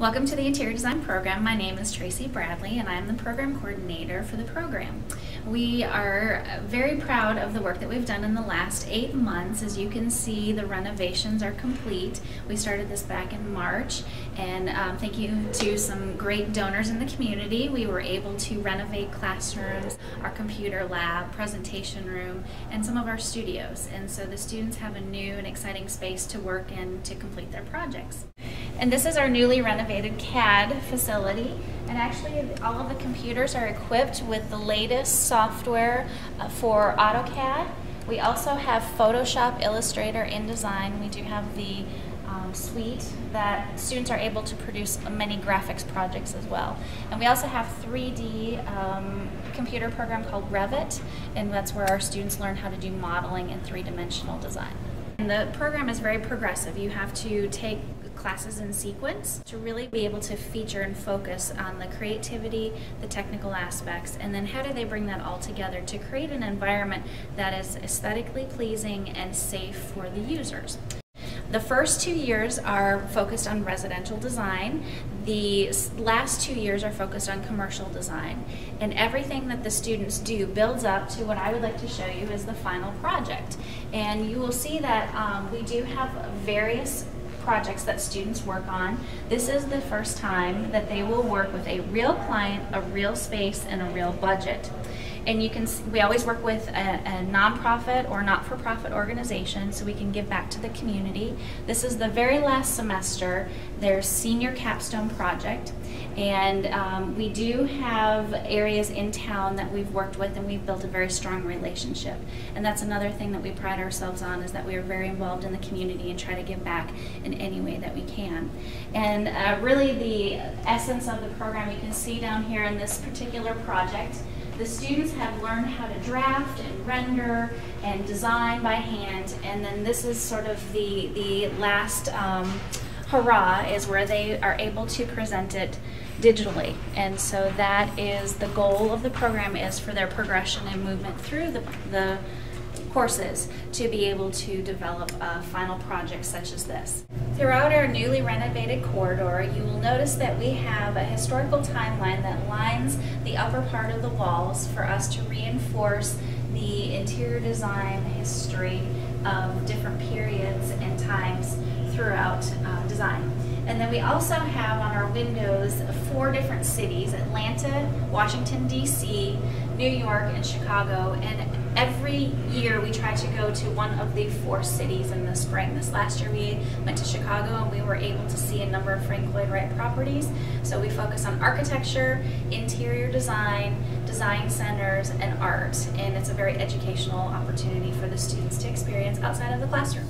Welcome to the Interior Design Program. My name is Tracy Bradley and I'm the program coordinator for the program. We are very proud of the work that we've done in the last 8 months. As you can see, the renovations are complete. We started this back in March, and thank you to some great donors in the community, we were able to renovate classrooms, our computer lab, presentation room, and some of our studios. And so the students have a new and exciting space to work in to complete their projects. And this is our newly renovated CAD facility, and actually all of the computers are equipped with the latest software for AutoCAD. We also have Photoshop, Illustrator, InDesign. We do have the suite that students are able to produce many graphics projects as well. And we also have 3D computer program called Revit, and that's where our students learn how to do modeling and three-dimensional design. And the program is very progressive. You have to take classes in sequence to really be able to feature and focus on the creativity, the technical aspects, and then how do they bring that all together to create an environment that is aesthetically pleasing and safe for the users. The first 2 years are focused on residential design. The last 2 years are focused on commercial design. And everything that the students do builds up to what I would like to show you is the final project. And you will see that we do have various projects that students work on. This is the first time that they will work with a real client, a real space, and a real budget. And you can see, we always work with a nonprofit or not-for-profit organization so we can give back to the community. This is the very last semester, their senior capstone project. And we do have areas in town that we've worked with, and we've built a very strong relationship. And that's another thing that we pride ourselves on, is that we are very involved in the community and try to give back in any way that we can. And really the essence of the program you can see down here in this particular project. The students have learned how to draft and render and design by hand, and then this is sort of the last hurrah, is where they are able to present it digitally. And so that is the goal of the program, is for their progression and movement through the courses to be able to develop a final project such as this. Throughout our newly renovated corridor, you will notice that we have a historical timeline that lines the upper part of the walls for us to reinforce the interior design history of different periods and times throughout design. And then we also have on our windows 4 different cities: Atlanta, Washington, D.C., New York, and Chicago. And every year we try to go to one of the 4 cities in the spring. This last year we went to Chicago, and we were able to see a number of Frank Lloyd Wright properties. So we focus on architecture, interior design, design centers, and art. And it's a very educational opportunity for the students to experience outside of the classroom.